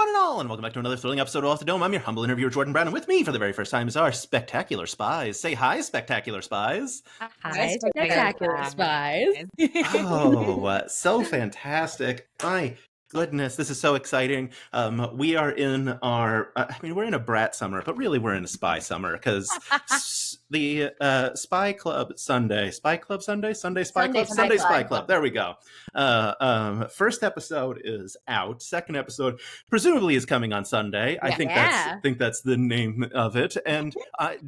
one and all, and welcome back to another thrilling episode of Off the Dome. I'm your humble interviewer, Jordan Brown, and with me for the very first time is our spectacular spies. Say hi, spectacular spies. Hi, spectacular spies. Oh, so fantastic. My goodness, this is so exciting. We are in our, we're in a brat summer, but really we're in a spy summer because the Spy Club Sunday, Spy Club Sunday, Sunday Spy Club, Sunday Spy Club. There we go. First episode is out. Second episode presumably is coming on Sunday. I think that's the name of it. And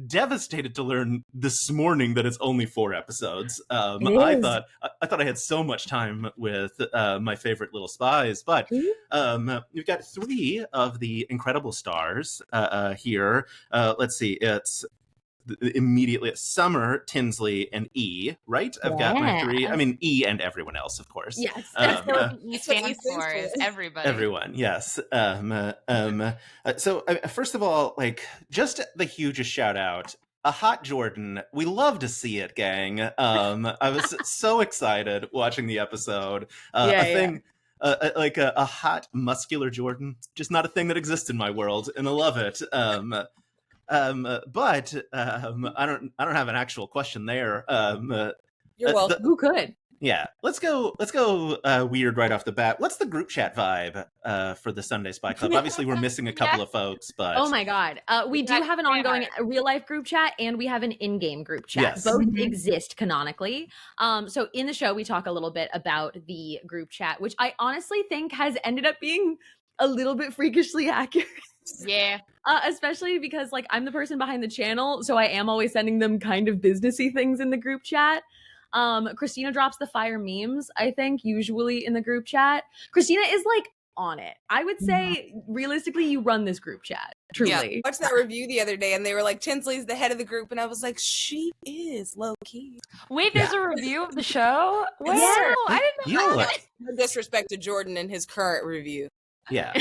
devastated to learn this morning that it's only 4 episodes. I thought I had so much time with my favorite little spies. But we've got 3 of the incredible stars here. Let's see, it's immediately Summer, Tinsley, and E, right? I've got my 3. I mean, E and everyone else, of course. Yes. That's what E stands for, is everybody. Everyone, yes. So first of all, like, just the hugest shout out. A Hot Jordon. We love to see it, gang. I was so excited watching the episode. Like a hot, muscular Jordan, just not a thing that exists in my world, and I love it. But I don't have an actual question there. You're welcome. Who could? Yeah, let's go weird right off the bat. What's the group chat vibe for the Sunday Spy Club? Obviously, we're missing a couple of folks, but oh my god, we do have an ongoing real life group chat, and we have an in-game group chat. Yes. Both exist canonically. So in the show, we talk a little bit about the group chat, which I honestly think has ended up being a little bit freakishly accurate. Yeah. Especially because, like, I'm the person behind the channel, so I am always sending them kind of businessy things in the group chat. Krystina drops the fire memes, I think, usually in the group chat. Krystina is, like, on it. I would say, realistically, you run this group chat. Truly. Yeah. I watched that review the other day, and they were like, Tinsley's the head of the group, and I was like, she is low-key. Wait, there's a review of the show? Wow, Yeah. I didn't know that. No disrespect to Jordan and his current review. Yeah.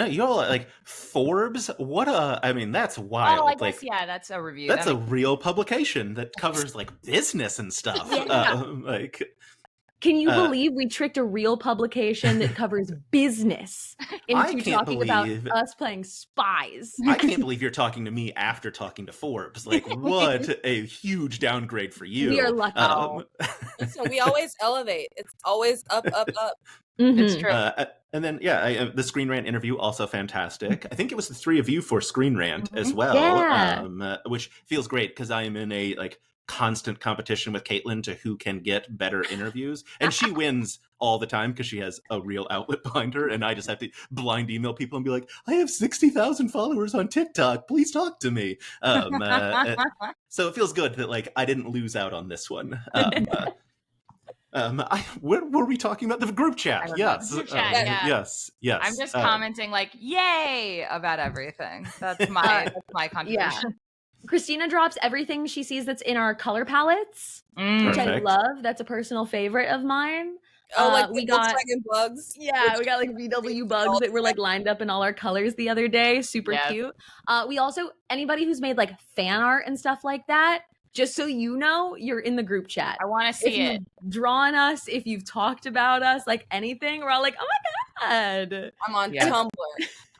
Y'all, like, Forbes, that's wild. Oh, I guess, like, that's a review. That's a real publication that covers, like, business and stuff. Yeah. Can you believe we tricked a real publication that covers business into talking about us playing spies? I can't believe you're talking to me after talking to Forbes. Like, what a huge downgrade for you. We are lucky. Listen, we always elevate. It's always up, up, up. Mm-hmm. It's true. And then, the Screen Rant interview, also fantastic. I think it was the 3 of you for Screen Rant as well, which feels great because I am in a, like, constant competition with Caitlin to who can get better interviews. And she wins all the time because she has a real outlet behind her. And I just have to blind email people and be like, I have 60,000 followers on TikTok. Please talk to me. So it feels good that, like, I didn't lose out on this one. What were we talking about? The group chat. Yes. Group chat, Yes. I'm just commenting, like, yay about everything. That's my contribution. Yeah. Krystina drops everything she sees that's in our color palettes, which I Perfect. love. That's a personal favorite of mine. Oh, like we the got Volkswagen bugs? Yeah, we got, like, VW bugs that were, like, lined up in all our colors the other day. Super cute. We also, anybody who's made, like, fan art and stuff like that, just so you know, you're in the group chat. I want to see it. If you've drawn us, if you've talked about us, like, anything, we're all like, oh my god. I'm on Tumblr.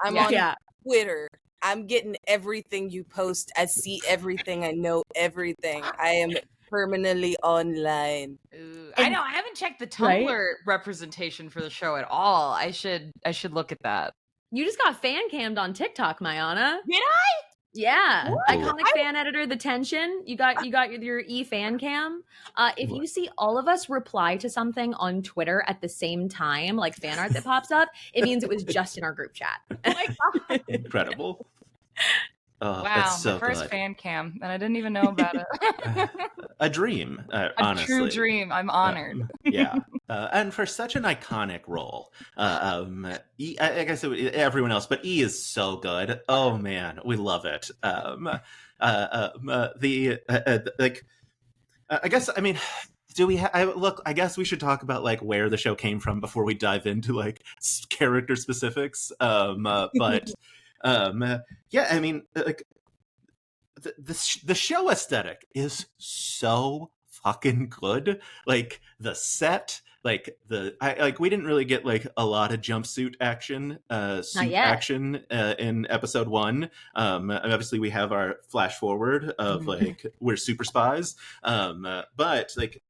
I'm on Twitter. I'm getting everything you post. I see everything. I know everything. I am permanently online. Ooh, I know. I haven't checked the Tumblr representation for the show at all. I should look at that. You just got fan cammed on TikTok, Mayanna. Did I? Yeah. Ooh. Iconic fan editor, The Tension. You got your e-fan cam. If you see all of us reply to something on Twitter at the same time, like fan art that pops up, it means it was just in our group chat. Oh my god. Incredible. Oh, wow, that's so my first good. fan cam, and I didn't even know about it. A dream, honestly. A true dream. I'm honored. Yeah. And for such an iconic role, I guess everyone else, but E is so good. Oh man, we love it. I guess, I mean, do we look, I guess we should talk about, like, where the show came from before we dive into, like, character specifics. Yeah, I mean, like, the show aesthetic is so fucking good. Like, the set, like we didn't really get like a lot of jumpsuit action, suit yet. action in episode 1. Obviously we have our flash forward of like we're super spies, but like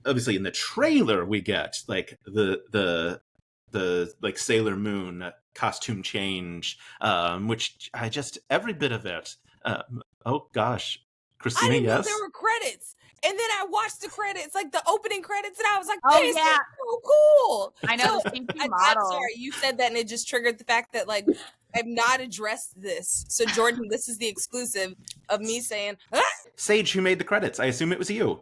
obviously in the trailer we get like the like Sailor Moon costume change, which I just every bit of it. Oh gosh, Krystina, I didn't know yes. there were credits. And then I watched the credits, like the opening credits, and I was like, Oh, this yeah. is so cool. I know, So, the CP I'm model. sorry, you said that and it just triggered the fact that like I've not addressed this. So Jordan, this is the exclusive of me saying, ah! Saige, who made the credits? I assume it was you.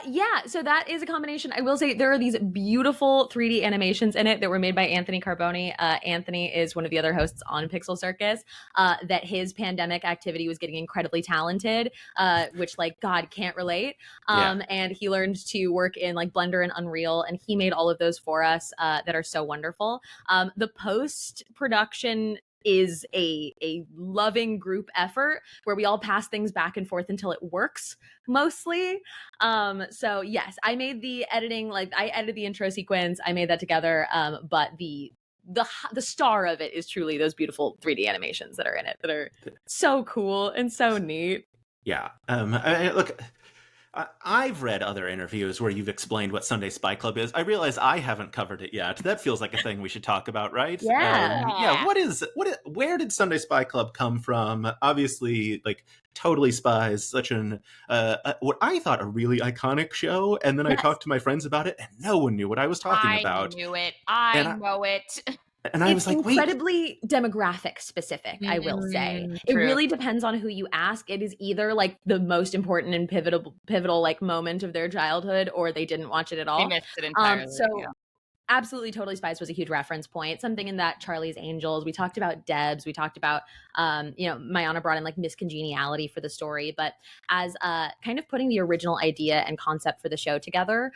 Yeah, so that is a combination. I will say there are these beautiful 3D animations in it that were made by Anthony Carboni. Anthony is one of the other hosts on Pixel Circus. That his pandemic activity was getting incredibly talented, which like God can't relate. And he learned to work in like Blender and Unreal, and he made all of those for us that are so wonderful. The post-production is a loving group effort where we all pass things back and forth until it works mostly. So yes, I made the editing, like I edited the intro sequence, I made that together, but the star of it is truly those beautiful 3D animations that are in it that are so cool and so neat. Yeah. Look, I've read other interviews where you've explained what Sunday Spy Club is. I realize I haven't covered it yet. That feels like a thing we should talk about, right? Yeah. Where did Sunday Spy Club come from? Obviously, like Totally Spies, such an what I thought a really iconic show, and then I talked to my friends about it, and no one knew what I was talking about. I knew it. I know it. And I was like, incredibly demographic specific, I will say. It really depends on who you ask. It is either like the most important and pivotal like moment of their childhood, or they didn't watch it at all. They missed it entirely. Absolutely, Totally Spies was a huge reference point. Something in that Charlie's Angels. We talked about Debs. We talked about, Mayanna brought in like miscongeniality for the story. But as kind of putting the original idea and concept for the show together,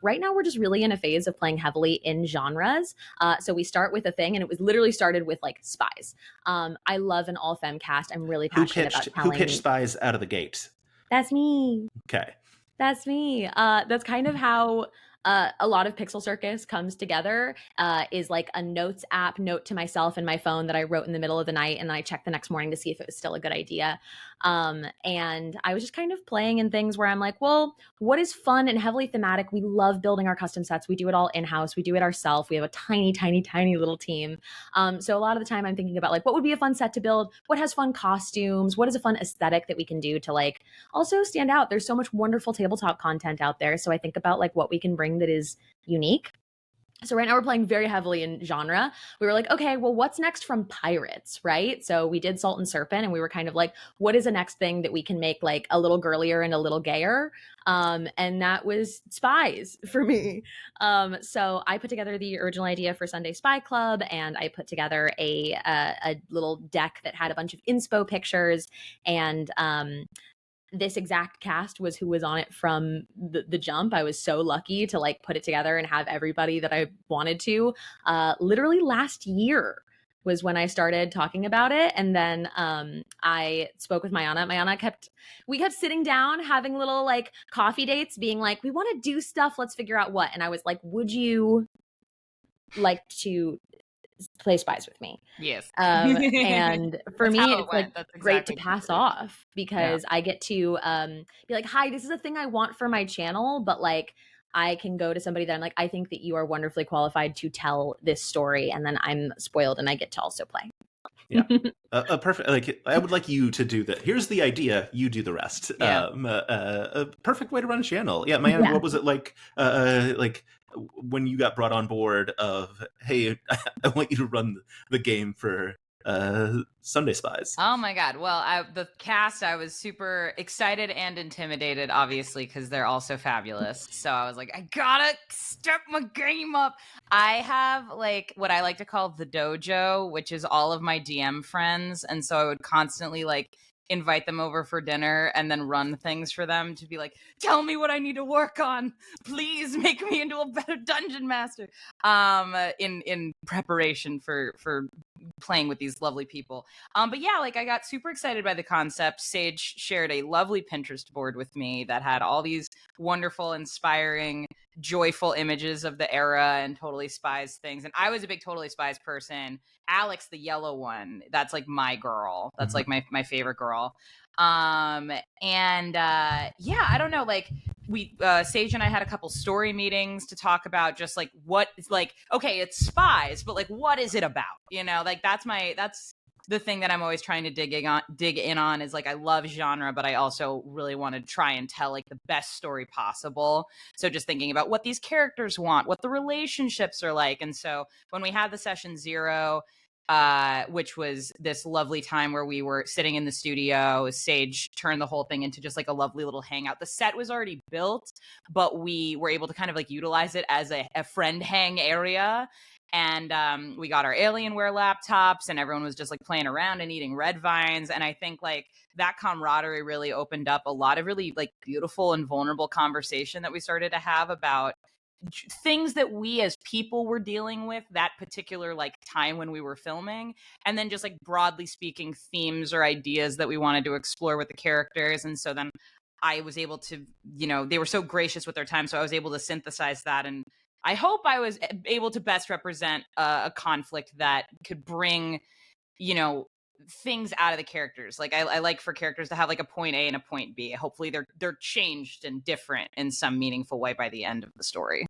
right now we're just really in a phase of playing heavily in genres. So we start with a thing, and it was literally started with like spies. I love an all femme cast. I'm really passionate about telling. Who pitched Spies out of the gate? That's me. Okay. That's me. That's kind of how a lot of Pixel Circus comes together, is like a notes app, note to myself in my phone that I wrote in the middle of the night, and then I checked the next morning to see if it was still a good idea. And I was just kind of playing in things where I'm like, well, what is fun and heavily thematic? We love building our custom sets. We do it all in-house. We do it ourselves. We have a tiny, tiny, tiny little team. So a lot of the time I'm thinking about like, what would be a fun set to build? What has fun costumes? What is a fun aesthetic that we can do to like also stand out? There's so much wonderful tabletop content out there. So I think about like what we can bring that is unique. So right now we're playing very heavily in genre. We were like, okay, well, what's next from pirates, right? So we did Salt and Serpent, and we were kind of like, what is the next thing that we can make like a little girlier and a little gayer? And that was spies for me. So I put together the original idea for Sunday Spy Club, and I put together a little deck that had a bunch of inspo pictures, and this exact cast was who was on it from the jump. I was so lucky to like put it together and have everybody that I wanted to. Literally last year was when I started talking about it. And then I spoke with Mayanna. We kept sitting down, having little like coffee dates, being like, we want to do stuff. Let's figure out what. And I was like, would you like to play spies with me? Yes. And for me, it's like great to pass off, because I get to be like, hi, this is a thing I want for my channel, but like I can go to somebody that I'm like, I think that you are wonderfully qualified to tell this story, and then I'm spoiled and I get to also play. Yeah, perfect. Like I would like you to do that. Here's the idea. You do the rest. A perfect way to run a channel. Yeah, Mayanna, what was it like? Like when you got brought on board of, hey, I want you to run the game for Sunday Spies. Oh my God. Well, the cast, I was super excited and intimidated, obviously, because they're all so fabulous. So I was like, I gotta step my game up. I have like what I like to call the dojo, which is all of my DM friends. And so I would constantly like invite them over for dinner and then run things for them to be like, tell me what I need to work on. Please make me into a better dungeon master. In preparation for playing with these lovely people. But yeah, like I got super excited by the concept. Saige shared a lovely Pinterest board with me that had all these wonderful, inspiring joyful images of the era and Totally Spies things. And I was a big Totally Spies person. Alex, the yellow one, that's like my girl. That's like my favorite girl. Yeah, I don't know, like we Saige and I had a couple story meetings to talk about just like what, like, okay, it's spies, but like what is it about, you know? Like that's the thing that I'm always trying to dig in on is like I love genre, but I also really want to try and tell like the best story possible. So just thinking about what these characters want, what the relationships are like. And so when we had the session 0, which was this lovely time where we were sitting in the studio, Saige turned the whole thing into just like a lovely little hangout. The set was already built, but we were able to kind of like utilize it as a friend hang area. And we got our Alienware laptops and everyone was just like playing around and eating red vines. And I think like that camaraderie really opened up a lot of really like beautiful and vulnerable conversation that we started to have about things that we as people were dealing with that particular like time when we were filming, and then just like broadly speaking themes or ideas that we wanted to explore with the characters. And so then I was able to, you know, they were so gracious with their time, so I was able to synthesize that, and I hope I was able to best represent a conflict that could bring, you know, things out of the characters. Like I like for characters to have like a point A and a point B. Hopefully they're changed and different in some meaningful way by the end of the story.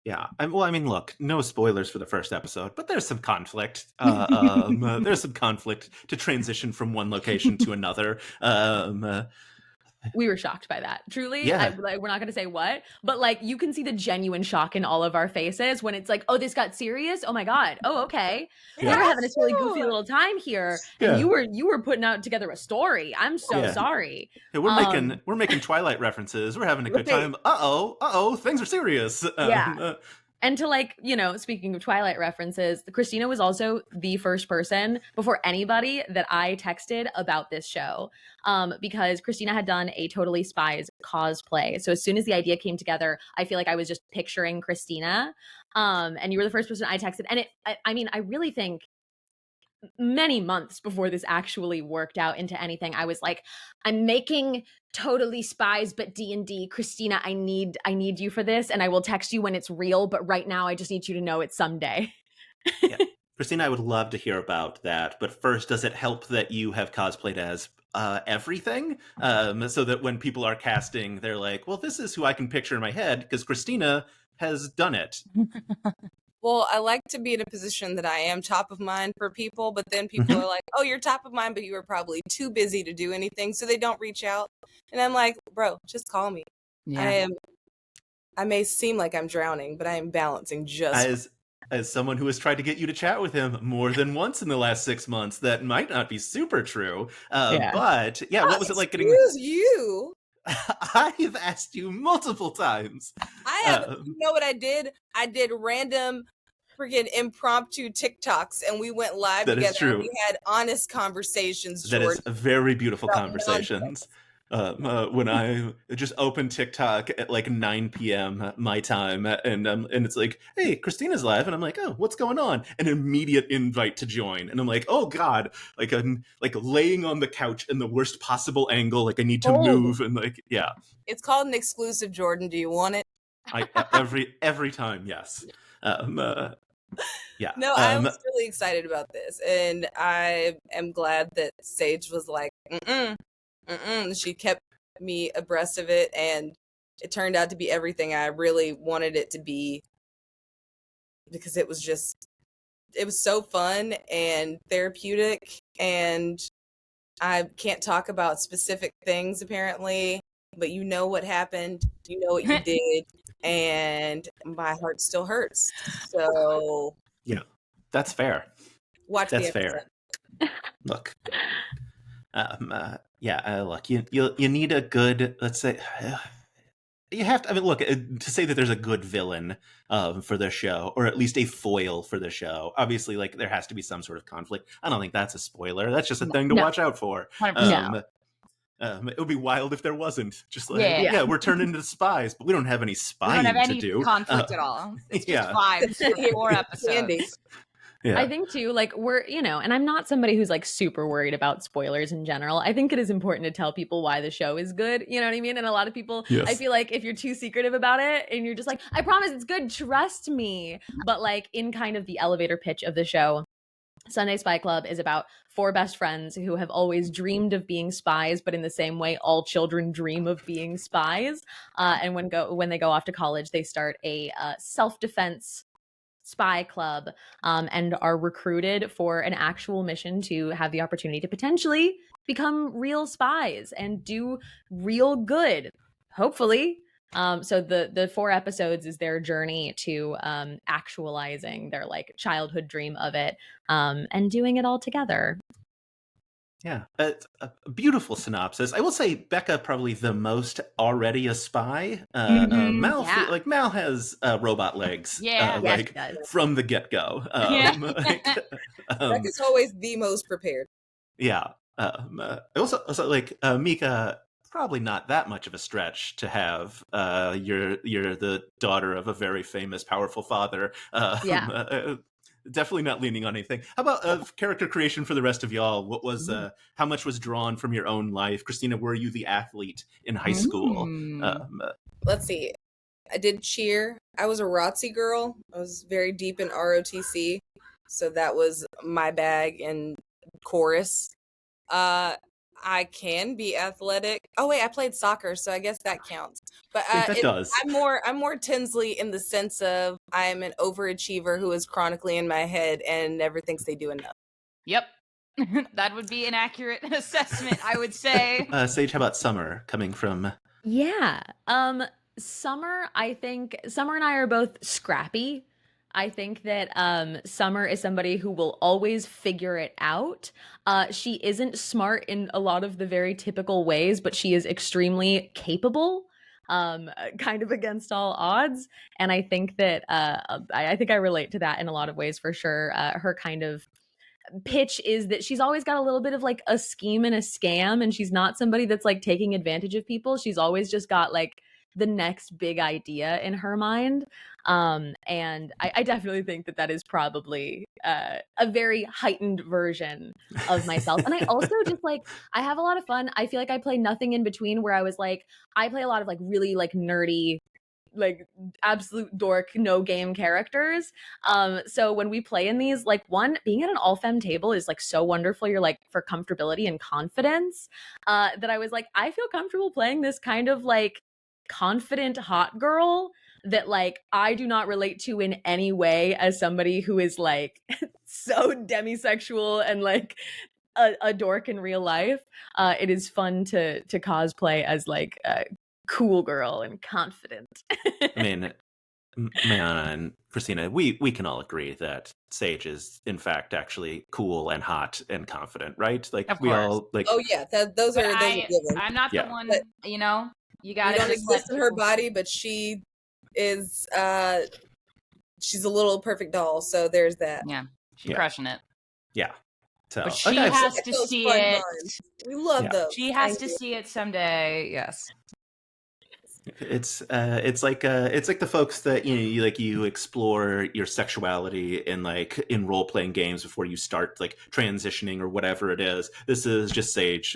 Yeah. Well, I mean, look, no spoilers for the first episode, but there's some conflict. There's some conflict to transition from one location to another. We were shocked by that. Truly, Yeah. like, we're not going to say what, but like you can see the genuine shock in all of our faces when it's like, oh, this got serious. Oh my God. Oh, okay. Yeah. We were having this really goofy little time here, and you were putting out together a story. I'm so sorry. Yeah, we're making Twilight references. We're having a good time. Things are serious. And to like, you know, speaking of Twilight references, Krystina was also the first person before anybody that I texted about this show, because Krystina had done a Totally Spies cosplay. So as soon as the idea came together, I feel like I was just picturing Krystina, and you were the first person I texted. And I really think many months before this actually worked out into anything, I was like, I'm making Totally Spies but D&D. Krystina, I need you for this, and I will text you when it's real, but right now I just need you to know it's someday. Yeah. Krystina, I would love to hear about that, but first, does it help that you have cosplayed as everything, so that when people are casting, they're like, well, this is who I can picture in my head because Krystina has done it. Well, I like to be in a position that I am top of mind for people, but then people are like, oh, you're top of mind, but you were probably too busy to do anything, so they don't reach out. And I'm like, bro, just call me. Yeah. I may seem like I'm drowning, but I am balancing just as someone who has tried to get you to chat with him more than once in the last 6 months. That might not be super true. But yeah, what was it like getting... Excuse you? I've asked you multiple times. I have. You know what I did? I did random freaking impromptu TikToks, and we went live together. Is true. And we had honest conversations. That is a very beautiful conversations. When I just opened TikTok at like 9 p.m. my time, and it's like, hey, Krystina's live, and I'm like, oh, what's going on? An immediate invite to join, and I'm like, oh God, like I'm like laying on the couch in the worst possible angle, like I need to move, and like, yeah. It's called an exclusive, Jordan. Do you want it? Every time, yes. Yeah. No, I was really excited about this, and I am glad that Saige was like, she kept me abreast of it, and it turned out to be everything I really wanted it to be, because it was so fun and therapeutic, and I can't talk about specific things apparently, but you know what happened, you know what you did, and my heart still hurts. So yeah, that's fair. Watch that's the episode. Fair. Look. Look, you need a good, let's say, you have to, I mean, look, to say that there's a good villain for the show, or at least a foil for the show, obviously, like, there has to be some sort of conflict. I don't think that's a spoiler. That's just a thing to watch out for. It would be wild if there wasn't. Just like, we're turned into spies, but we don't have any spying to do. We don't have any conflict at all. It's just vibes for 4 episodes. Yeah. I think too, like we're, and I'm not somebody who's like super worried about spoilers in general. I think it is important to tell people why the show is good. You know what I mean? And a lot of people, I Yes. feel like if you're too secretive about it and you're just like, I promise it's good, trust me. But like in kind of the elevator pitch of the show, Sunday Spy Club is about four best friends who have always dreamed of being spies, but in the same way all children dream of being spies. And when they go off to college, they start a self-defense spy club, and are recruited for an actual mission to have the opportunity to potentially become real spies and do real good, hopefully. So the 4 episodes is their journey to actualizing their like childhood dream of it, and doing it all together. Yeah, it's a beautiful synopsis. I will say Becca probably the most already a spy. Mal, Yeah. Mal has robot legs. Yeah. Yes, like she does. from the get go. Yeah. Becca's always the most prepared. Yeah. Also like Mika, probably not that much of a stretch to have you're the daughter of a very famous, powerful father. Yeah. Definitely not leaning on anything. How about character creation for the rest of y'all? What was how much was drawn from your own life? Krystina, were you the athlete in high school? Let's see. I did cheer. I was a ROTC girl. I was very deep in ROTC, so that was my bag. And chorus. I can be athletic. Oh wait, I played soccer, so I guess that counts. But I think that does. I'm more Tinsley in the sense of I am an overachiever who is chronically in my head and never thinks they do enough. Yep. That would be an accurate assessment, I would say. Saige, how about Summer coming from? Yeah. Summer, I think Summer and I are both scrappy. I think that Summer is somebody who will always figure it out. She isn't smart in a lot of the very typical ways, but she is extremely capable, kind of against all odds. And I think that I think I relate to that in a lot of ways for sure. Her kind of pitch is that she's always got a little bit of like a scheme and a scam, and she's not somebody that's like taking advantage of people. She's always just got like the next big idea in her mind. And I definitely think that is probably a very heightened version of myself. And I also just like, I have a lot of fun. I feel like I play nothing in between, where I was like, I play a lot of like really like nerdy, like absolute dork, no game characters. So when we play in these, like, one, being at an all femme table is like so wonderful. You're like for comfortability and confidence. That I was like, I feel comfortable playing this kind of like confident hot girl that like I do not relate to in any way as somebody who is like so demisexual and like a dork in real life. It is fun to cosplay as like a cool girl and confident. I mean, Mayanna and Krystina, we can all agree that Saige is in fact actually cool and hot and confident, right? Like Of we course. all like. Oh yeah, those are given. I'm not Yeah. the one, But you know. You We gotta don't just exist let in her people- body, but she is she's a little perfect doll, so there's that. Yeah, she's Yeah. crushing it. Yeah. So But she okay, has Get to those see fun it. buns. We love Yeah. those. She has Thank to you. see it someday. Yes. it's like the folks that you explore your sexuality in role playing games before you start like transitioning or whatever it is. This is just Saige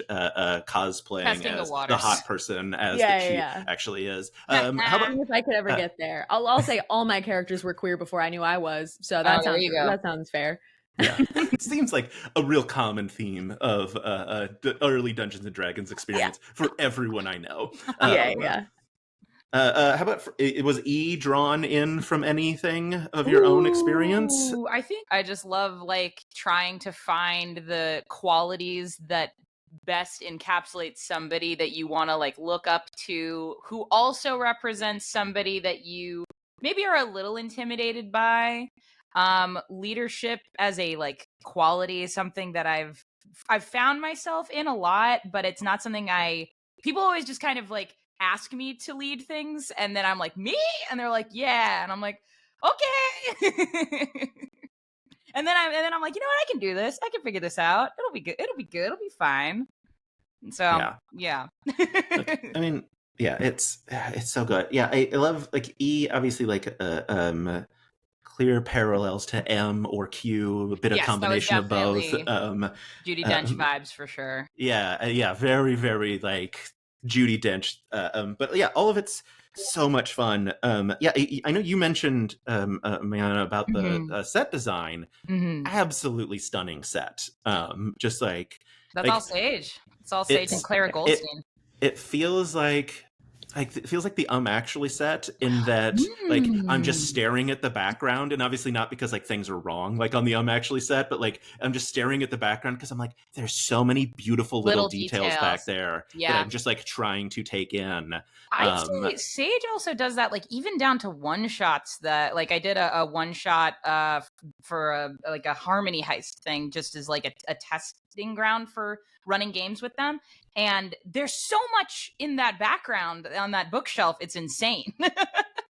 cosplaying Testing the as waters. hot person as Yeah, that she yeah. actually is. How How about Even if I could ever get there, I'll say all my characters were queer before I knew I was. So that there you go. that sounds fair. Yeah, it seems like a real common theme of early Dungeons and Dragons experience for everyone I know. Yeah. How about was E drawn in from anything of your own experience? Ooh, I think I just love like trying to find the qualities that best encapsulate somebody that you want to like look up to, who also represents somebody that you maybe are a little intimidated by. Leadership as a like quality is something that I've found myself in a lot, but it's not something people always just kind of like ask me to lead things, and then I'm like, me? And they're like, yeah. And I'm like, okay. and then I'm like, you know what? I can do this. I can figure this out. It'll be good. It'll be good. It'll be fine. And so, yeah. Like, I mean, yeah, it's so good. Yeah, I love like E. Obviously, like clear parallels to M or Q, a bit of Yes, that was combination of both. definitely Judi Dench vibes for sure. Yeah, very, very like Judi Dench. But yeah, all of it's so much fun. Yeah, I know you mentioned Mayanna, about the Mhm. set design. Mhm. Absolutely stunning set. Just That's all Saige. It's all Saige and it's Clara it Goldstein. it feels like it feels like the actually set, in that like I'm just Mm. staring at the background, and obviously not because like things are wrong like on the actually set, but like I'm just staring at the background because I'm like, there's so many beautiful little details back there that Yeah. I'm just like trying to take in. I'd say Saige also does that, like even down to one shots. That like I did a one shot for a Harmony Heist thing, just as like a testing ground for running games with them. And there's so much in that background on that bookshelf, it's insane.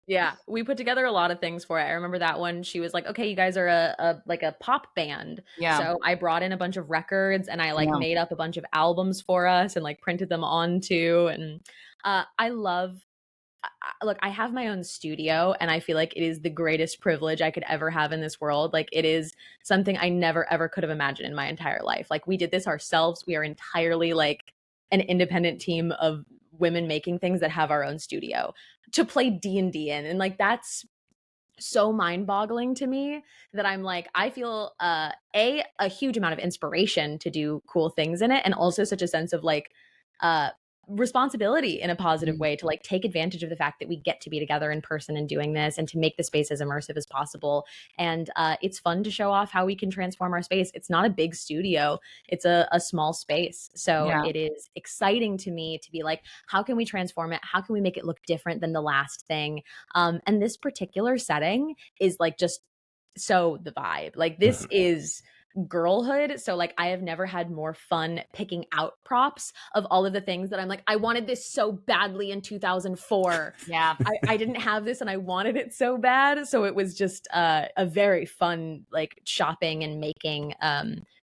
Yeah, we put together a lot of things for it. I remember that one. She was like, "Okay, you guys are a pop band." Yeah. So I brought in a bunch of records and I like Yeah. made up a bunch of albums for us and like printed them onto. And I love. Look, I have my own studio, and I feel like it is the greatest privilege I could ever have in this world. Like, it is something I never ever could have imagined in my entire life. Like, we did this ourselves. We are entirely like an independent team of women making things that have our own studio to play D&D in. And like, that's so mind-boggling to me that I'm like, I feel a huge amount of inspiration to do cool things in it, and also such a sense of like uh responsibility in a positive way to like take advantage of the fact that we get to be together in person and doing this, and to make the space as immersive as possible. And it's fun to show off how we can transform our space. It's not a big studio, it's a small space, so Yeah. it is exciting to me to be like, how can we transform it, how can we make it look different than the last thing. And this particular setting is like just so the vibe. Like, this is girlhood. So like, I have never had more fun picking out props of all of the things that I'm like, I wanted this so badly in 2004. Yeah. I didn't have this and I wanted it so bad. So it was just a very fun like shopping and making.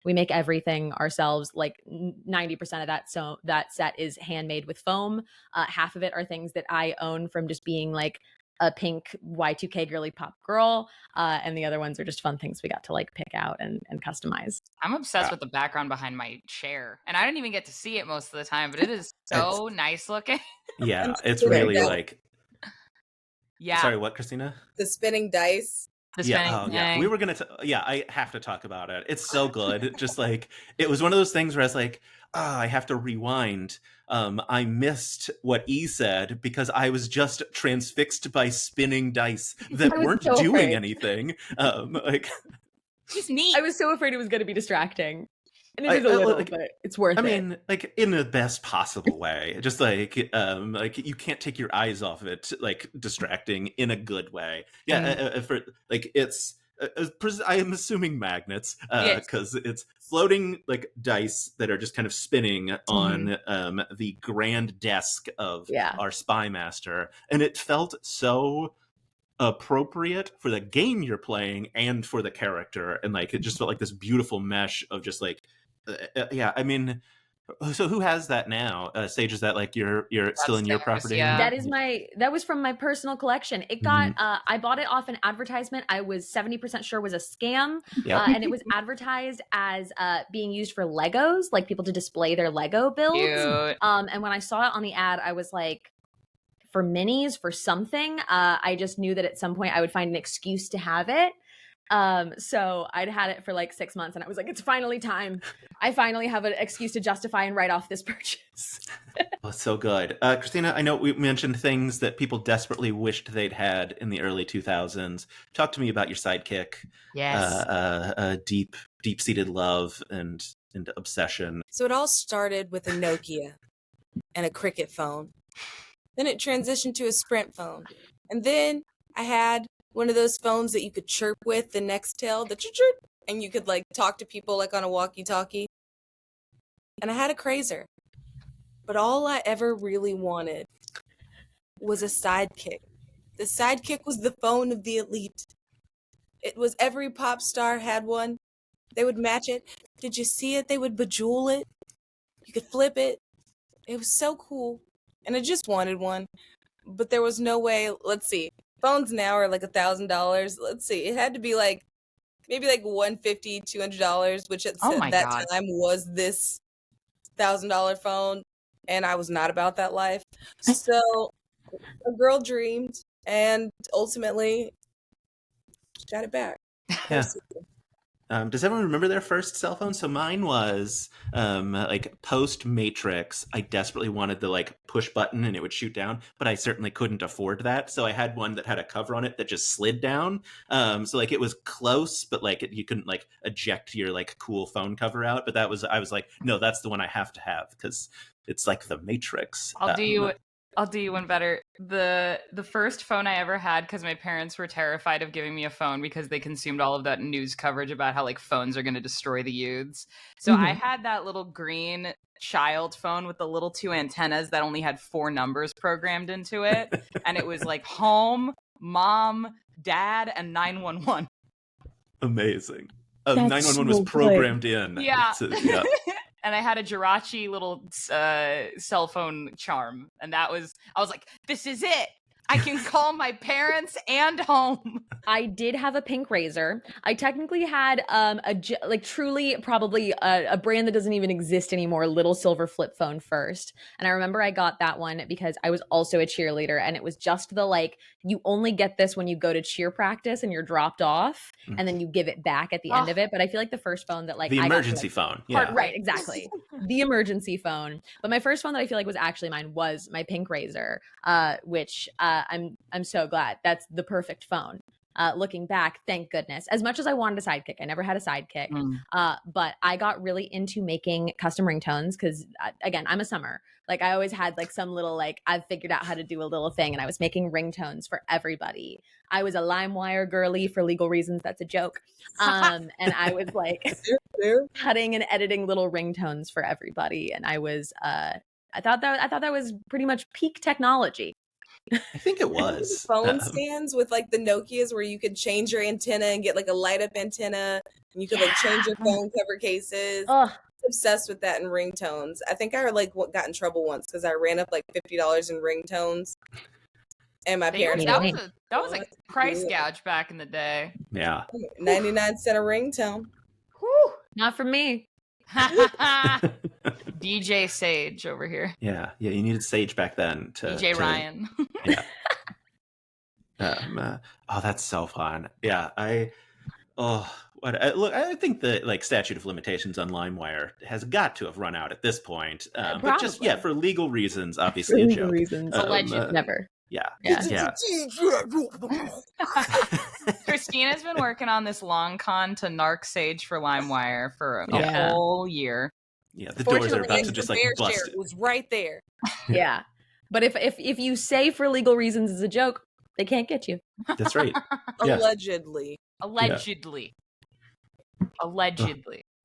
We make everything ourselves. Like 90% of that, so that set is handmade with foam. Half of it are things that I own from just being like a pink Y2K girly pop girl, and the other ones are just fun things we got to like pick out and customize. I'm obsessed with the background behind my chair, and I didn't even get to see it most of the time, but it is so nice looking. Yeah, it's Spinning really dice. like. Yeah. Sorry, what, Krystina? The spinning dice. The Yeah, spinning yeah. thing. We were gonna. Yeah, I have to talk about it. It's so good. Just like, it was one of those things where I was like, I have to rewind. I missed what E said because I was just transfixed by spinning dice that I was weren't so doing afraid. anything. Like, He's neat. I was so afraid it was going to be distracting, and it I- is a I- little, like, but it's worth I it. mean, like in the best possible way. Just like you can't take your eyes off it, like distracting in a good way. Yeah, for like it's. I am assuming magnets, Yes. because it's floating like dice that are just kind of spinning on the grand desk of Yeah. our spy master, and it felt so appropriate for the game you're playing and for the character, and like it just felt like this beautiful mesh of just like yeah. I mean, so who has that now? Sage, is that like you're still in your theirs, property? yeah. That was from my personal collection. It got I bought it off an advertisement I was 70% sure was a scam. Yep. And it was advertised as being used for Legos, like people to display their Lego builds. Cute. And when I saw it on the ad, I was like, for minis, for something. I just knew that at some point I would find an excuse to have it. So I'd had it for like 6 months, and I was like, it's finally time. I finally have an excuse to justify and write off this purchase. Oh, so good. Krystina, I know we mentioned things that people desperately wished they'd had in the early 2000s. Talk to me about your sidekick. Yes. Deep-seated love and obsession. So it all started with a Nokia and a Cricket phone. Then it transitioned to a Sprint phone. And then I had one of those phones that you could chirp with, the Nextel, the chirp, and you could like talk to people like on a walkie-talkie. And I had a Crazer. But all I ever really wanted was a sidekick. The sidekick was the phone of the elite. It was every pop star had one. They would match it. Did you see it? They would bejewel it. You could flip it. It was so cool. And I just wanted one. But there was no way. Let's see. phones now are like $1,000. Let's see, it had to be like maybe like $150, $200, which at Oh my that God. time was this $1,000 phone, and I was not about that life. So a girl dreamed, and ultimately got it back. Yeah. Does everyone remember their first cell phone? So mine was like post Matrix. I desperately wanted the like push button and it would shoot down, but I certainly couldn't afford that. So I had one that had a cover on it that just slid down. So like it was close, but like you couldn't like eject your like cool phone cover out. But I was like, no, that's the one I have to have because it's like the Matrix. I'll do you one better. The first phone I ever had, because my parents were terrified of giving me a phone because they consumed all of that news coverage about how like phones are going to destroy the youths. So I had that little green child phone with the little 2 antennas that only had 4 numbers programmed into it, and it was like home, mom, dad, and 911. Amazing. That's 911 was so good. programmed in. Yeah. Yeah. And I had a Jirachi little cell phone charm. And I was like, this is it. I can call my parents and home. I did have a pink razor. I technically had truly probably a brand that doesn't even exist anymore, little silver flip phone first. And I remember I got that one because I was also a cheerleader, and it was just the like, you only get this when you go to cheer practice and you're dropped off, and then you give it back at the end of it. But I feel like the first phone that like The I got emergency phone. Yeah. right, exactly. The emergency phone. But my first phone that I feel like was actually mine was my pink razor, which I'm so glad. That's the perfect phone. Looking back, thank goodness. As much as I wanted a sidekick, I never had a sidekick. But I got really into making custom ringtones because, again, I'm a summer. Like I always had like some little like I've figured out how to do a little thing, and I was making ringtones for everybody. I was a LimeWire girly for legal reasons. That's a joke. And I was like cutting and editing little ringtones for everybody, and I was I thought that was pretty much peak technology. I think it was. Phone stands with like the Nokias where you could change your antenna and get like a light up antenna, and you could like change your phone cover cases. Ugh. Obsessed with that in ringtones. I think I like got in trouble once because I ran up like $50 in ringtones, and my parents that was a price gouge back in the day. Yeah. 99 cents a ringtone. Whew. Not for me. DJ Saige over here. Yeah. You needed Saige back then to DJ Ryan. Yeah. Oh, that's so fun. Yeah. Look, I think the like statute of limitations on LimeWire has got to have run out at this point. But just for legal reasons, obviously For a legal joke. reasons. Alleged. Never. Yeah. Krystina's been working on this long con to narc Saige for LimeWire for a whole year. Yeah, the doors are about to just like bust. It was right there. Yeah. But if you say for legal reasons is a joke, they can't get you. That's right. Yeah. Allegedly.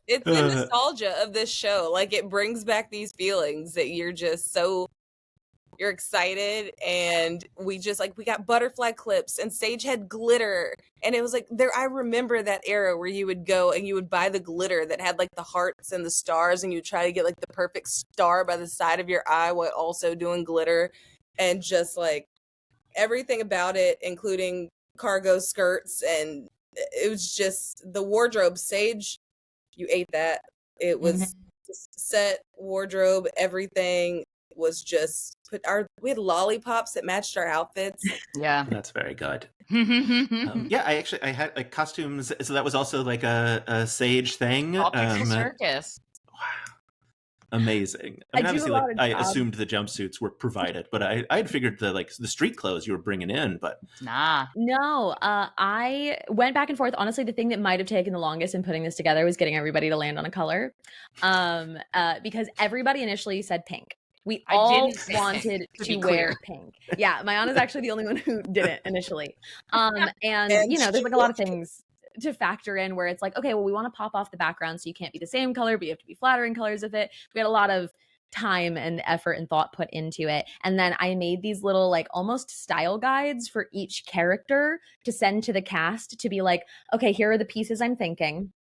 It's the nostalgia of this show. Like it brings back these feelings that you're just you're excited, and we got butterfly clips, and Saige had glitter, and it was like I remember that era where you would go and you would buy the glitter that had like the hearts and the stars, and you try to get like the perfect star by the side of your eye while also doing glitter, and just like everything about it, including cargo skirts, and it was just the wardrobe. Saige, you ate that. It was set, wardrobe, everything was just we had lollipops that matched our outfits. Yeah, that's very good. I had like costumes, so that was also like a Saige thing. All Pixie Circus. Wow, amazing. I mean, obviously, like I assumed the jumpsuits were provided, but I had figured the street clothes you were bringing in, but nah. No, I went back and forth. Honestly, the thing that might have taken the longest in putting this together was getting everybody to land on a color, because everybody initially said pink. We all wanted to wear pink. Yeah, Mayanna's actually the only one who didn't initially. And there's like a lot of things to factor in where it's like, okay, well, we want to pop off the background so you can't be the same color, but you have to be flattering colors with it. We had a lot of time and effort and thought put into it. And then I made these little like almost style guides for each character to send to the cast to be like, okay, here are the pieces I'm thinking.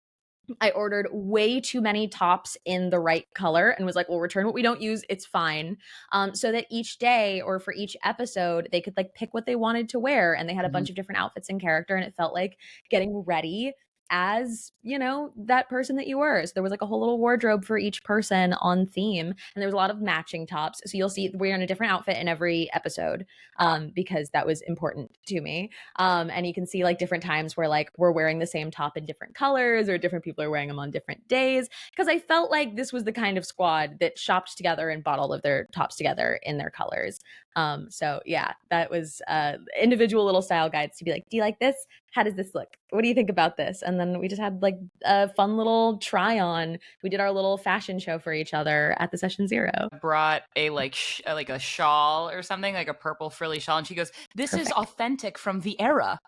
I ordered way too many tops in the right color and was like, we'll return what we don't use. It's fine. So that each day or for each episode, they could like pick what they wanted to wear. And they had a bunch of different outfits in character. And it felt like getting ready as, you know, that person that you were. So there was like a whole little wardrobe for each person on theme. And there was a lot of matching tops. So you'll see we're in a different outfit in every episode because that was important to me. And you can see like different times where like we're wearing the same top in different colors or different people are wearing them on different days. Because I felt like this was the kind of squad that shopped together and bought all of their tops together in their colors. So yeah, that was individual little style guides to be like, do you like this? How does this look? What do you think about this? And then we just had like a fun little try on. We did our little fashion show for each other at the session 0. Brought a like a shawl or something, like a purple frilly shawl, and she goes, "This is authentic from the era."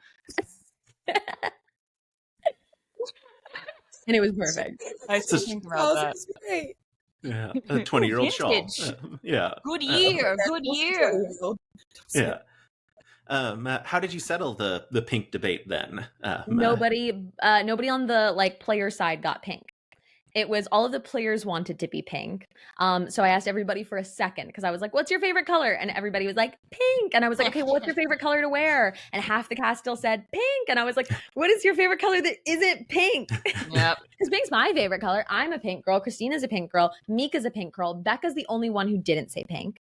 And it was perfect. I still think about that. That's great. Yeah, a 20-year-old shawl. Vintage. Yeah. Good year, good year. Yeah. How did you settle the pink debate then? Nobody on the like player side got pink. It was all of the players wanted to be pink. So I asked everybody for a second because I was like, what's your favorite color? And everybody was like, pink. And I was like, okay, well, what's your favorite color to wear? And half the cast still said pink. And I was like, what is your favorite color that isn't pink? Yep. Because pink's my favorite color. I'm a pink girl. Krystina's a pink girl. Mika's a pink girl. Becca's the only one who didn't say pink.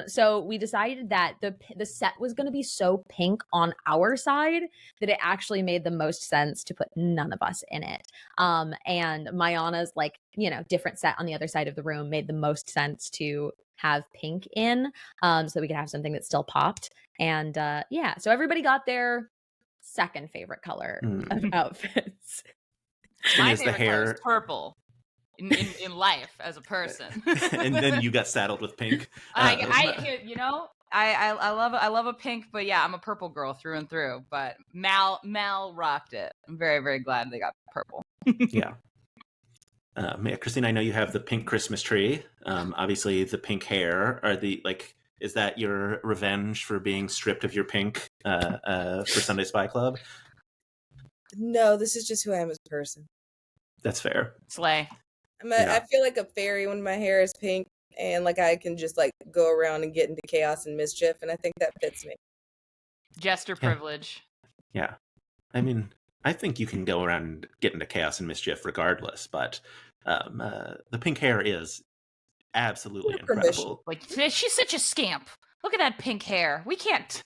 So we decided that the set was going to be so pink on our side that it actually made the most sense to put none of us in it. And Mayanna's like, you know, different set on the other side of the room made the most sense to have pink in, so we could have something that still popped. And yeah, so everybody got their second favorite color of outfits. My is the favorite color hair is purple. In life as a person. And then you got saddled with pink. I love a pink, but yeah, I'm a purple girl through and through. But Mal rocked it. I'm very, very glad they got purple. Yeah. Krystina, I know you have the pink Christmas tree. Obviously, the pink hair are is that your revenge for being stripped of your pink for Sunday Spy Club? No, this is just who I am as a person. That's fair. Slay. I feel like a fairy when my hair is pink, and like I can just like go around and get into chaos and mischief, and I think that fits me. Jester privilege. Yeah. I mean, I think you can go around and get into chaos and mischief regardless, but the pink hair is absolutely incredible. Like, she's such a scamp. Look at that pink hair. We can't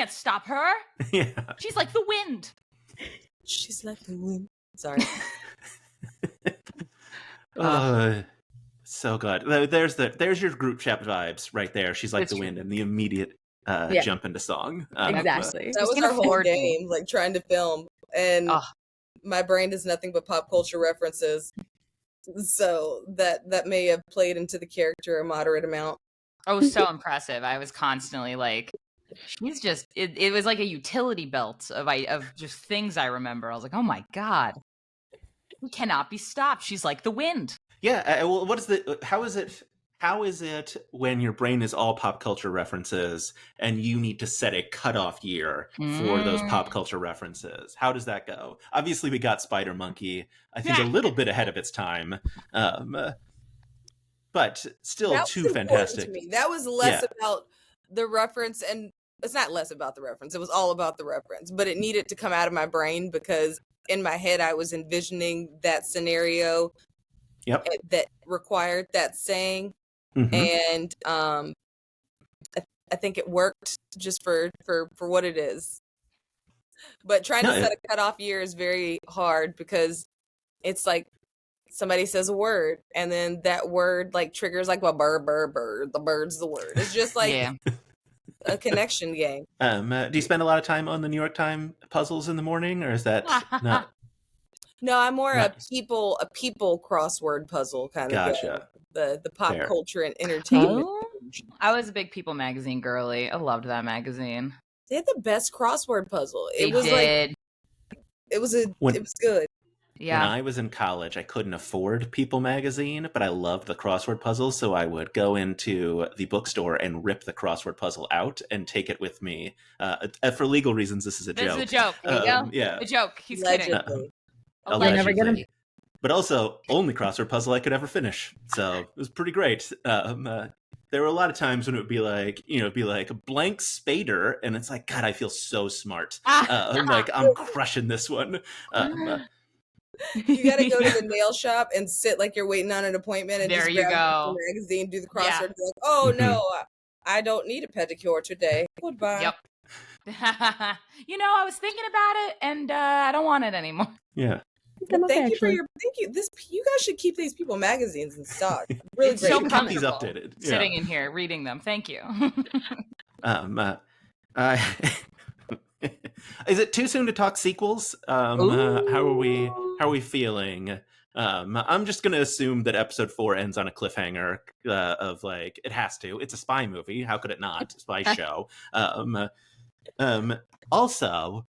stop her. Yeah. She's like the wind. She's like the wind. Sorry. So good. There's your group chat vibes right there. She's like the wind, and the immediate jump into song. Exactly. That was our whole game, like trying to film, and my brain is nothing but pop culture references. So that may have played into the character a moderate amount. Oh, so impressive. I was constantly like, she's just, it was like a utility belt of just things I remember. I was like, oh my God. She cannot be stopped. She's like the wind. Yeah. Well, how is it when your brain is all pop culture references and you need to set a cutoff year for those pop culture references? How does that go? Obviously, we got Spider Monkey, I think a little bit ahead of its time. But still too fantastic. To me. That was less about the reference, and it's not less about the reference. It was all about the reference, but it needed to come out of my brain because in my head I was envisioning that scenario that required that saying. And I think it worked just for what it is. But trying to set a cutoff year is very hard because it's like somebody says a word and then that word like triggers like, well, bird, the bird's the word. It's just like a connection game. Do you spend a lot of time on the New York Times puzzles in the morning, or is that not? No, I'm more a people crossword puzzle kind of guy. The pop culture and entertainment. I was a big People magazine girly. I loved that magazine. They had the best crossword puzzle. It was good. Yeah. When I was in college, I couldn't afford People magazine, but I loved the crossword puzzles, so I would go into the bookstore and rip the crossword puzzle out and take it with me. For legal reasons, this is a joke. This is a joke. There you go. Yeah. A joke. He's kidding. You'll never get 'em. allegedly. But also, only crossword puzzle I could ever finish. So it was pretty great. There were a lot of times when it would be like, it'd be like blank Spader, and it's like, God, I feel so smart. I'm like, I'm crushing this one. You gotta go to the nail shop and sit like you're waiting on an appointment and There just you grab go. the magazine, do the Yeah. crossword, and be like, oh Mhm. no, I don't need a pedicure today. Goodbye. Yep. I was thinking about it, and I don't want it anymore. Yeah. Well, thank you for your you guys should keep these people magazines in stock. Really It's great. so Keep these comfortable updated. Yeah. sitting in here reading them. Thank you. Is it too soon to talk sequels? How are we feeling? I'm just gonna assume that episode 4 ends on a cliffhanger of like, it has to. It's a spy movie. How could it not? Spy show. Also,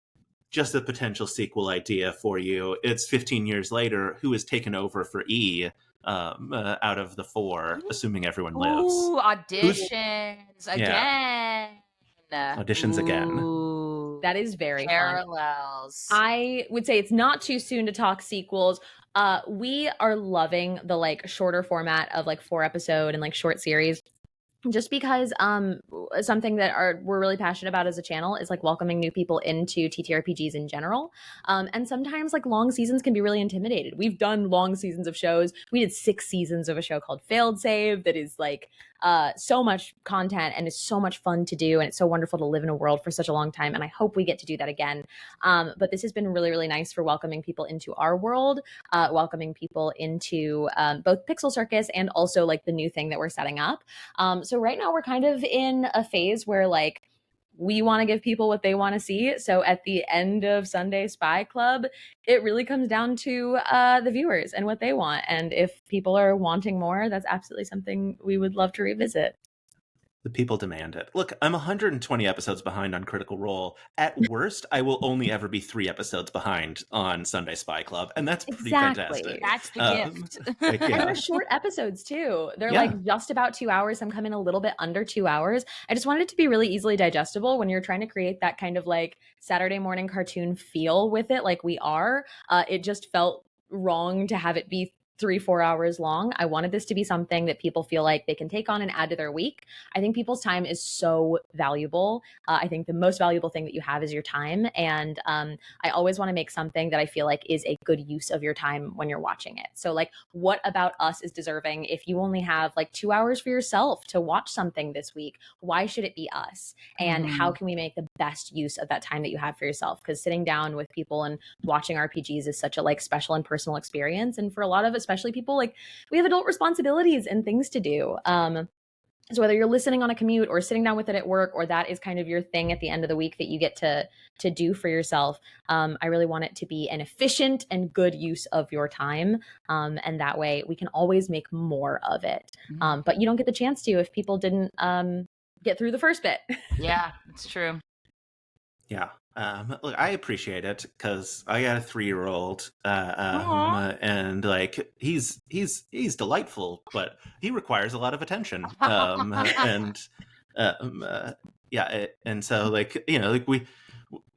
just a potential sequel idea for you. It's 15 years later. Who has taken over for E out of the 4, assuming everyone lives? Ooh, auditions again. Auditions again. Ooh, That is very fun. parallels. I would say it's not too soon to talk sequels. We are loving the like shorter format of like 4-episode and like short series. Just because something that we're really passionate about as a channel is like welcoming new people into TTRPGs in general. And sometimes like long seasons can be really intimidated. We've done long seasons of shows. We did 6 seasons of a show called Failed Save that is like so much content and it's so much fun to do, and it's so wonderful to live in a world for such a long time, and I hope we get to do that again. But this has been really, really nice for welcoming people into our world, welcoming people into both Pixel Circus and also like the new thing that we're setting up. So right now we're kind of in a phase where like we want to give people what they want to see. So at the end of Sunday Spy Club, it really comes down to the viewers and what they want. And if people are wanting more, that's absolutely something we would love to revisit. The people demand it. Look, I'm 120 episodes behind on Critical Role. At worst, I will only ever be 3 episodes behind on Sunday Spy Club, and that's pretty fantastic. That's the gift. Like, And yeah. they're short episodes too. They're Yeah. like just about 2 hours. Some come in a little bit under 2 hours. I just wanted it to be really easily digestible when you're trying to create that kind of like Saturday morning cartoon feel with it, like we are. It just felt wrong to have it be 3-4 hours long. I wanted this to be something that people feel like they can take on and add to their week. I think people's time is so valuable. I think the most valuable thing that you have is your time. And I always want to make something that I feel like is a good use of your time when you're watching it. So like, what about us is deserving? If you only have like 2 hours for yourself to watch something this week, why should it be us? And how can we make the best use of that time that you have for yourself? Because sitting down with people and watching RPGs is such a like special and personal experience. And for a lot of especially people, like we have adult responsibilities and things to do. So whether you're listening on a commute or sitting down with it at work, or that is kind of your thing at the end of the week that you get to do for yourself, I really want it to be an efficient and good use of your time. And that way we can always make more of it. But you don't get the chance to if people didn't get through the first bit. Yeah, it's true. Yeah. Look, I appreciate it because I got a 3-year-old, and like he's delightful, but he requires a lot of attention. And and so like like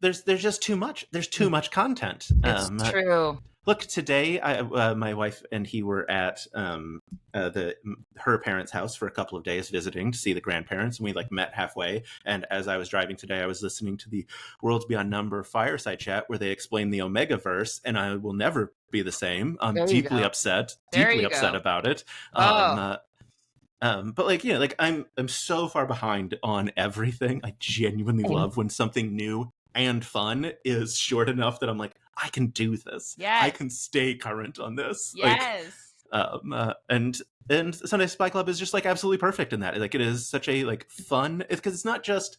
there's just too much. There's too much content. It's true. Look, today my wife and he were at her parents' house for a couple of days visiting to see the grandparents, and we like met halfway. And as I was driving today, I was listening to the Worlds Beyond Number fireside chat where they explained the Omegaverse, and I will never be the same. I'm deeply upset about it. But like like I'm so far behind on everything. I genuinely love when something new and fun is short enough that I'm like, I can do this. Yes. I can stay current on this. Yes. Like, and Sunday Spy Club is just like absolutely perfect in that. Like it is such a like fun, because it's not just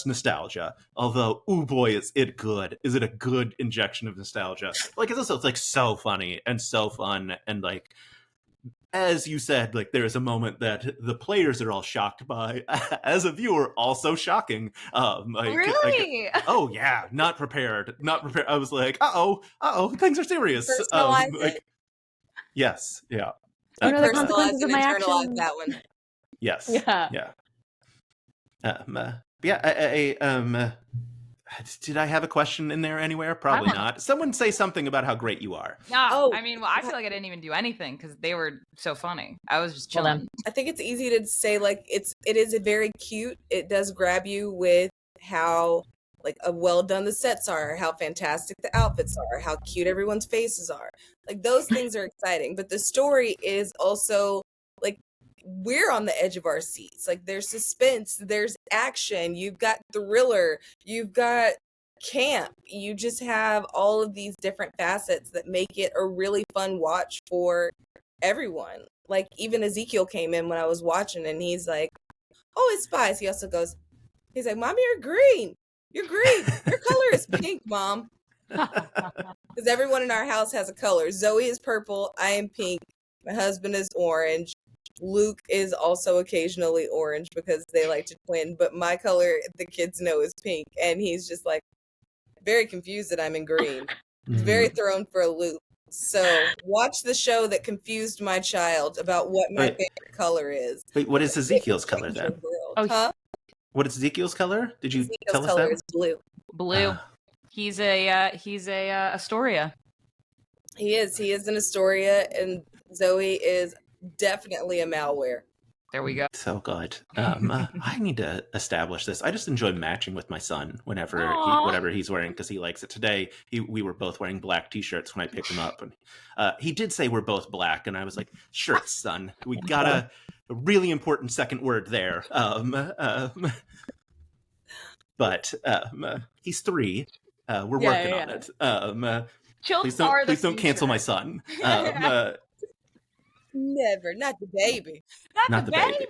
nostalgia. Although, oh boy, is it good? Is it a good injection of nostalgia? Like it's like so funny and so fun, and like, as you said, like there is a moment that the players are all shocked by, as a viewer, also shocking. Really? Like, oh yeah, not prepared. I was like, things are serious. Personalize it. Yes, yeah. Oh, no, the Personalize consequences of and my internalize actions. that one. Yes. Yeah. Yeah. I Did I have a question in there anywhere? Probably wanna- not. Someone say something about how great you are. No, Oh, I mean, well, I feel like I didn't even do anything because they were so funny. I was just Well chilling. done. I think it's easy to say like it is a very cute. It does grab you with how like well done the sets are, how fantastic the outfits are, how cute everyone's faces are. Like those things are exciting, but the story is also like we're on the edge of our seats. Like there's suspense, there's action, you've got thriller, you've got camp. You just have all of these different facets that make it a really fun watch for everyone. Like even Ezekiel came in when I was watching and he's like, "Oh, it's spies." He also goes, he's like, "Mommy, you're green. You're green. Your color is pink, Mom." Because everyone in our house has a color. Zoe is purple. I am pink. My husband is orange. Luke is also occasionally orange because they like to twin. But my color, the kids know, is pink. And he's just like very confused that I'm in green. He's very thrown for a loop. So watch the show that confused my child about what my favorite color is. Wait, what is Ezekiel's color Change then? your world. Oh, Huh? What is Ezekiel's color? Did you Ezekiel's tell us color that? is blue. Blue. He's a Astoria. He is an Astoria, and Zoe is definitely a malware. There we go. So good. I need to establish this. I just enjoy matching with my son whenever Aw. whatever he's wearing because he likes it. Today, we were both wearing black T-shirts when I picked him up, and he did say we're both black, and I was like, "Sure, son. We got a really important second word there." But he's 3. We're working on it. Children Please don't cancel my son. Never, not the baby. Not the baby.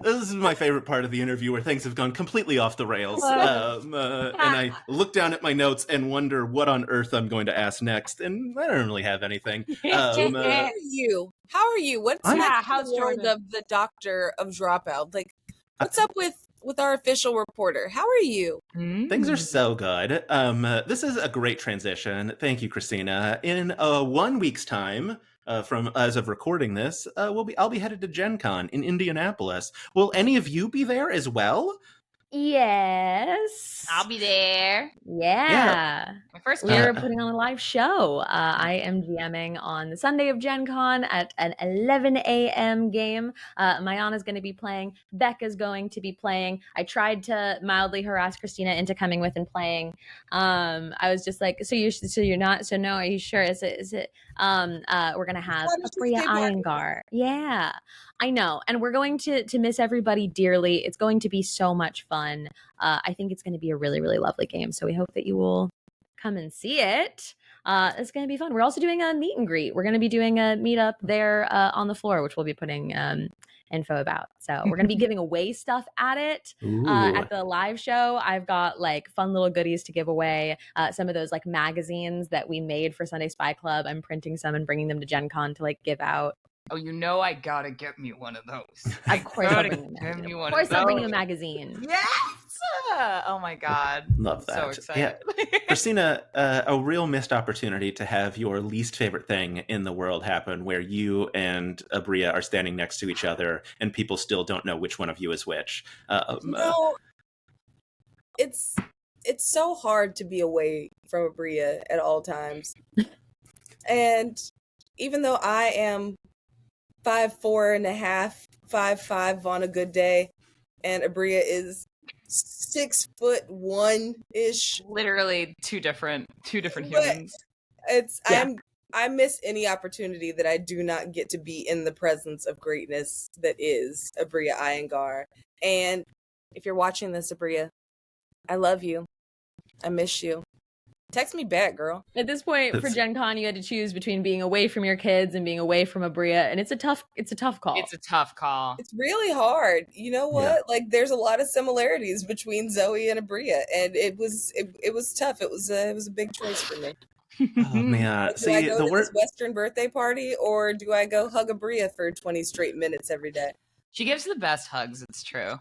This is my favorite part of the interview where things have gone completely off the rails. And I look down at my notes and wonder what on earth I'm going to ask next. And I don't really have anything. How are you? How are you? What's I'm- next in how's the world Jordan? of the doctor of Dropout? Like, what's up with our official reporter? How are you? Things are so good. This is a great transition. Thank you, Krystina. In 1 week's time, from as of recording this, I'll be headed to Gen Con in Indianapolis. Will any of you be there as well? Yes. I'll be there. Yeah. My first We're game. putting on a live show. I am GMing on the Sunday of Gen Con at an 11 a.m. game. Mayanna's going to be playing. Becca's going to be playing. I tried to mildly harass Krystina into coming with and playing. I was just like, so you're not, so no, are you sure? Is it, we're going to have Priya Iyengar. Yeah, I know. And we're going to miss everybody dearly. It's going to be so much fun. I think it's going to be a really, really lovely game. So we hope that you will come and see it. It's going to be fun. We're also doing a meet and greet. We're going to be doing a meetup there on the floor, which we'll be putting info about. So we're going to be giving away stuff at it. At the live show, I've got like fun little goodies to give away. Some of those like magazines that we made for Sunday Spy Club. I'm printing some and bringing them to Gen Con to like give out. Oh, you know I gotta get me one of those. Of course, I'll bring you a magazine. Of course, I'll bring you a magazine. Yes! Oh my god. Love that. So excited. Yeah. Christina, a real missed opportunity to have your least favorite thing in the world happen where you and Abria are standing next to each other and people still don't know which one of you is which. It's so hard to be away from Abria at all times. And even though I am 5'4.5", 5'5" on a good day, and Abria is 6'1" Literally two different humans. I miss any opportunity that I do not get to be in the presence of greatness that is Abria Iyengar. And if you're watching this, Abria, I love you. I miss you. Text me back, girl. At this point, for Gen Con, you had to choose between being away from your kids and being away from Abria, and it's a tough call. It's a tough call. It's really hard. You know what? Yeah. Like, there's a lot of similarities between Zoe and Abria, and it was tough. It was a big choice for me. Oh man! Like, do I go to this Western birthday party, or do I go hug Abria for 20 straight minutes every day? She gives the best hugs. It's true.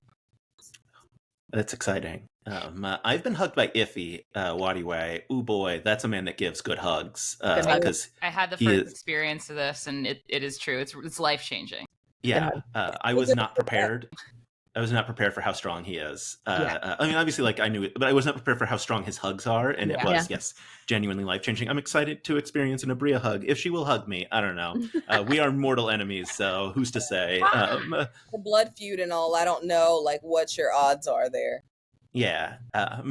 That's exciting. I've been hugged by Iffy Wadiway. Ooh boy, that's a man that gives good hugs. Because I had the first experience of this, and it is true. It's life changing. Yeah, I was not prepared. I was not prepared for how strong he is. Yeah. I mean, obviously, like I knew it, but I was not prepared for how strong his hugs are, and it Yeah. was, yes, genuinely life changing. I'm excited to experience an Abria hug if she will hug me. I don't know. We are mortal enemies, so who's to say? The blood feud and all. I don't know, like, what your odds are there. Yeah,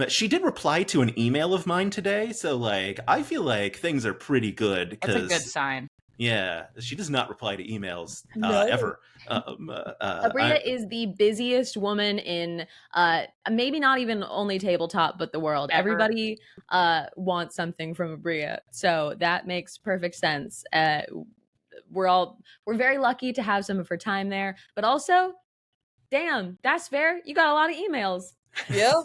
she did reply to an email of mine today, so like I feel like things are pretty good. That's a good sign. Yeah, she does not reply to emails No. ever. Abria is the busiest woman in maybe not even only tabletop, but the world. Ever. Everybody wants something from Abria, so that makes perfect sense. We're very lucky to have some of her time there, but also, damn, that's fair. You got a lot of emails. Yeah.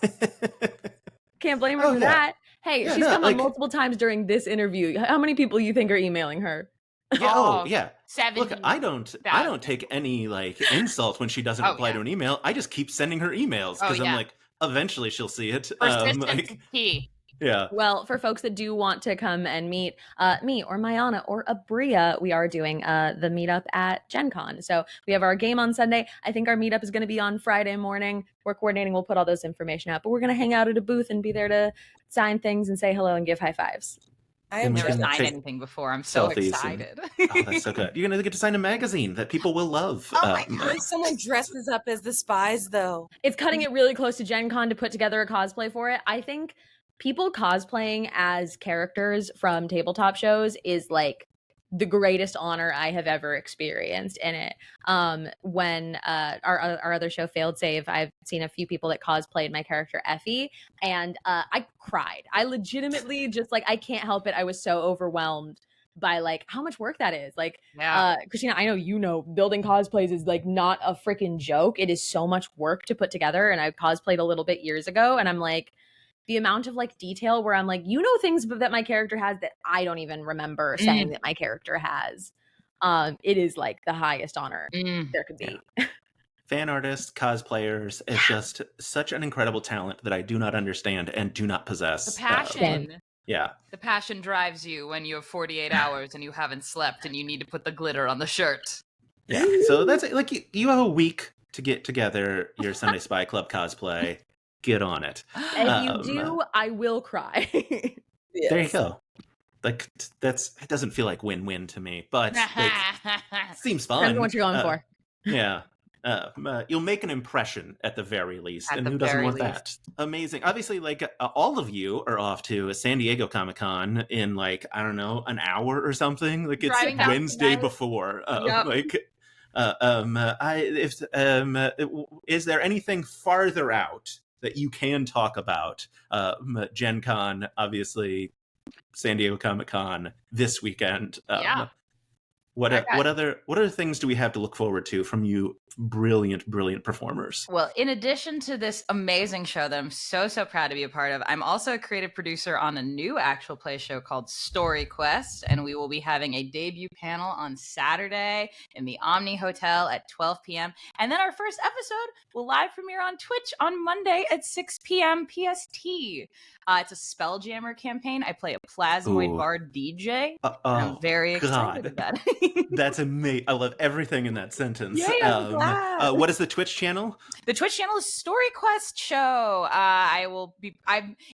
Can't blame her for that. Hey, Yeah, she's no, come like- on multiple times during this interview. How many people you think are emailing her? Yeah, yeah. 70. Look, I don't take any like insult when she doesn't reply to an email. I just keep sending her emails because I'm like, eventually she'll see it. Persistence is key. Yeah. Well, for folks that do want to come and meet me or Mayanna or Abria, we are doing the meetup at Gen Con. So we have our game on Sunday. I think our meetup is going to be on Friday morning. We're coordinating. We'll put all those information out. But we're going to hang out at a booth and be there to sign things and say hello and give high fives. I And am we Never can signed take anything before. I'm so selfies and- excited. Oh, that's so good. You're gonna get to sign a magazine that people will love. Oh my god! Someone dresses up as the spies, though. It's cutting it really close to Gen Con to put together a cosplay for it. I think people cosplaying as characters from tabletop shows is like the greatest honor I have ever experienced in it. When our other show Failed Save, I've seen a few people that cosplayed my character Effie, and I cried. I legitimately just like, I can't help it. I was so overwhelmed by like how much work that is. Like, Krystina, I know you know building cosplays is like not a freaking joke. It is so much work to put together, and I cosplayed a little bit years ago, and I'm like, the amount of like detail where I'm like, you know, things that my character has that I don't even remember saying that my character has. It is like the highest honor there could be. Fan artists, cosplayers, it's just such an incredible talent that I do not understand and do not possess. The passion. Yeah. The passion drives you when you have 48 hours and you haven't slept and you need to put the glitter on the shirt. Yeah. So that's it. Like you have a week to get together your Sunday Spy Club cosplay. Get on it. If you do, I will cry. Yes. There you go. Like it doesn't feel like win-win to me, but like, seems fun. Depends on what you're going for. Yeah. You'll make an impression at the very least, At and the who doesn't very want least. that? Amazing. Obviously, like all of you are off to San Diego Comic-Con in like, I don't know, an hour or something. Like it's Driving down Wednesday tonight. before. Yep. Is there anything farther out that you can talk about? Gen Con, obviously, San Diego Comic-Con this weekend. What other things do we have to look forward to from you brilliant performers? Well, in addition to this amazing show that I'm so proud to be a part of, I'm also a creative producer on a new actual play show called Story Quest, and we will be having a debut panel on Saturday in the Omni Hotel at 12 p.m. And then our first episode will live premiere on Twitch on Monday at 6 p.m. PST. It's a Spelljammer campaign. I play a Plasmoid Bard DJ. I'm very excited about it. That's amazing. I love everything in that sentence. Yay, I'm glad. What is the Twitch channel? The Twitch channel is Story Quest Show.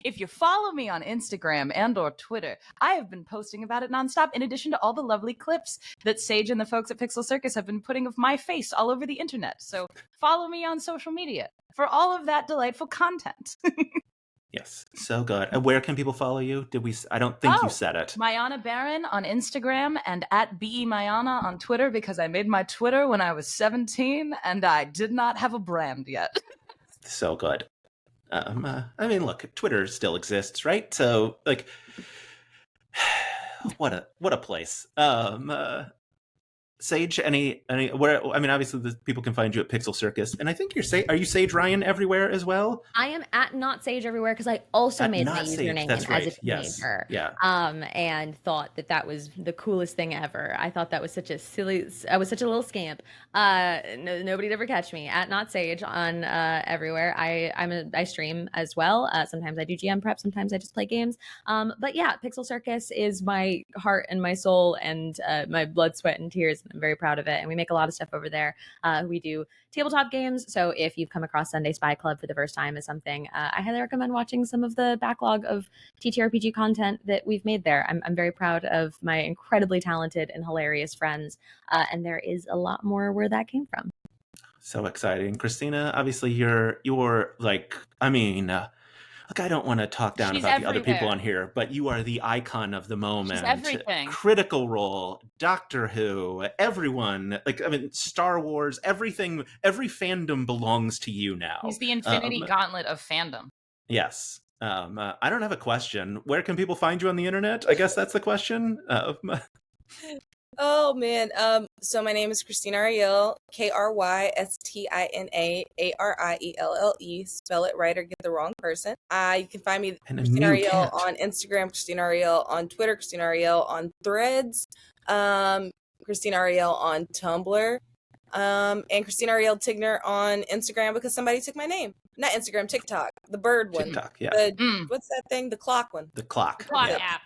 If you follow me on Instagram and or Twitter, I have been posting about it nonstop, in addition to all the lovely clips that Saige and the folks at Pixel Circus have been putting of my face all over the internet. So follow me on social media for all of that delightful content. Yes, so good. Where can people follow you? I don't think you said it. Mayanna Berrin on Instagram and at @BeMayanna on Twitter, because I made my Twitter when I was 17 and I did not have a brand yet. So good. I mean, look, Twitter still exists, right? So, like, what a place. Saige, where? I mean, obviously, people can find you at Pixel Circus, and I think are you Saige Ryan everywhere as well? I am at Not Saige everywhere because I also made my username That's right. as a teenager. Yes. Yeah. And thought that was the coolest thing ever. I thought that was such a silly. I was such a little scamp. Nobody'd ever catch me at Not Saige on everywhere. I stream as well. Sometimes I do GM prep. Sometimes I just play games. But yeah, Pixel Circus is my heart and my soul and my blood, sweat, and tears. I'm very proud of it. And we make a lot of stuff over there. We do tabletop games. So if you've come across Sunday Spy Club for the first time as something, I highly recommend watching some of the backlog of TTRPG content that we've made there. I'm very proud of my incredibly talented and hilarious friends. And there is a lot more where that came from. So exciting. Krystina, obviously you're like, I mean, look, I don't want to talk down She's about the other people everywhere. on here, but you are the icon of the moment. everything. Critical Role, Doctor Who, everyone, like, I mean, Star Wars, everything, every fandom belongs to you now. He's the infinity gauntlet of fandom. Yes. I don't have a question. Where can people find you on the internet? I guess that's the question. Oh man. So my name is Krystina Arielle, KrystinaArielle. Spell it right or get the wrong person. You can find me And Krystina you Arielle can't. on Instagram, Krystina Arielle on Twitter, Krystina Arielle on Threads, Krystina Arielle on Tumblr, and Krystina Arielle Tigner on Instagram because somebody took my name. Not Instagram, TikTok, the bird one. TikTok, yeah. What's that thing? The clock one. The clock. Clock Yeah. app.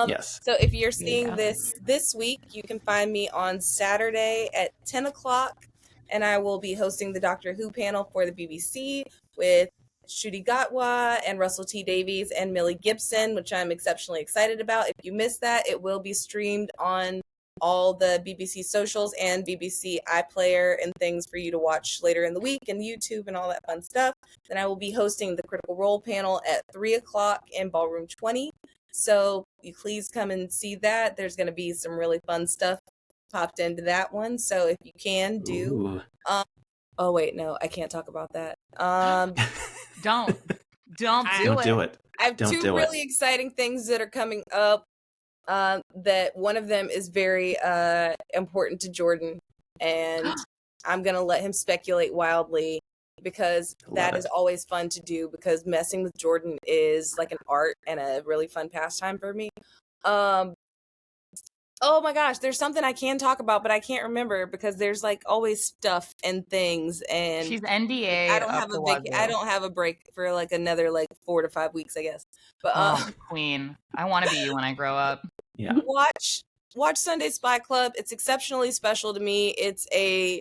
Yes. So if you're There you seeing go. this week, you can find me on Saturday at 10 o'clock, and I will be hosting the Doctor Who panel for the BBC with Shruti Gatwa and Russell T Davies and Millie Gibson, which I'm exceptionally excited about. If you missed that, it will be streamed on all the BBC socials and BBC iPlayer and things for you to watch later in the week and YouTube and all that fun stuff. Then I will be hosting the Critical Role panel at 3 o'clock in Ballroom 20. So you please come and see that. There's going to be some really fun stuff popped into that one. So if you can do. Ooh. Oh wait, no, I can't talk about that. Don't Don't do it. I have Don't two do it. really exciting things that are coming up. That one of them is very important to Jordan, and I'm gonna let him speculate wildly because that Love is it. always fun to do because messing with Jordan is like an art and a really fun pastime for me. Oh my gosh, there's something I can talk about, but I can't remember because there's like always stuff and things, and She's NDA. I don't have I don't have a break for like another like 4 to 5 weeks, I guess. But Queen. I want to be you when I grow up. Yeah. watch Sunday Spy Club. It's exceptionally special to me. It's a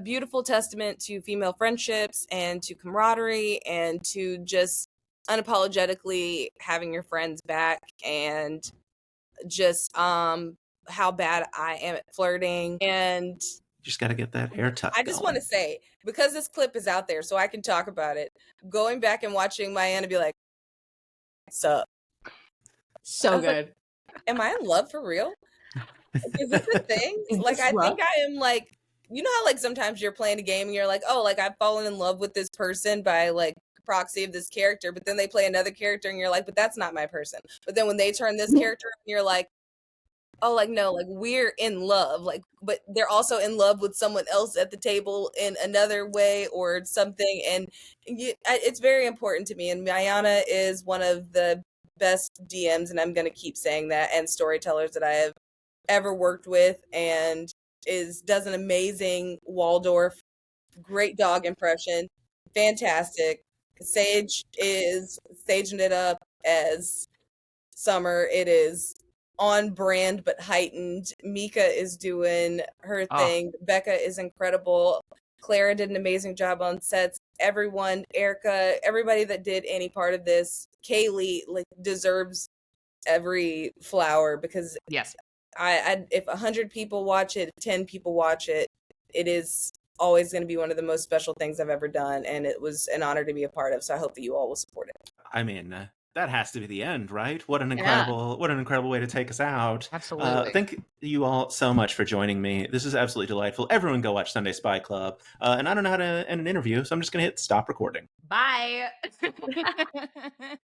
beautiful testament to female friendships and to camaraderie and to just unapologetically having your friends back and just how bad I am at flirting. And You just got to get that hair tuck. I just want to say, because this clip is out there so I can talk about it, going back and watching Mayanna be like, sup? So good. Am I in love for real? Is this a thing? Like, I think I am like, you know how like sometimes you're playing a game and you're like, oh, like I've fallen in love with this person by like proxy of this character, but then they play another character and you're like, but that's not my person. But then when they turn this character, you're like, oh, like no, like we're in love, like, but they're also in love with someone else at the table in another way or something. And it's very important to me. And Mayanna is one of the best DMs, and I'm going to keep saying that, and storytellers that I have ever worked with, and does an amazing Waldorf, great dog impression, fantastic. Saige is saging it up as Summer. It is on brand but heightened. Mika is doing her thing. Becca is incredible. Clara did an amazing job on sets. Everyone, Erica, everybody that did any part of this, Kaylee, like, deserves every flower because Yes. I if 100 people watch it, 10 people watch it, it is always going to be one of the most special things I've ever done, and it was an honor to be a part of. So I hope that you all will support it. I mean, that has to be the end, right? What an incredible way to take us out. Absolutely. Thank you all so much for joining me. This is absolutely delightful. Everyone go watch Sunday Spy Club. And I don't know how to end an interview, so I'm just going to hit stop recording. Bye.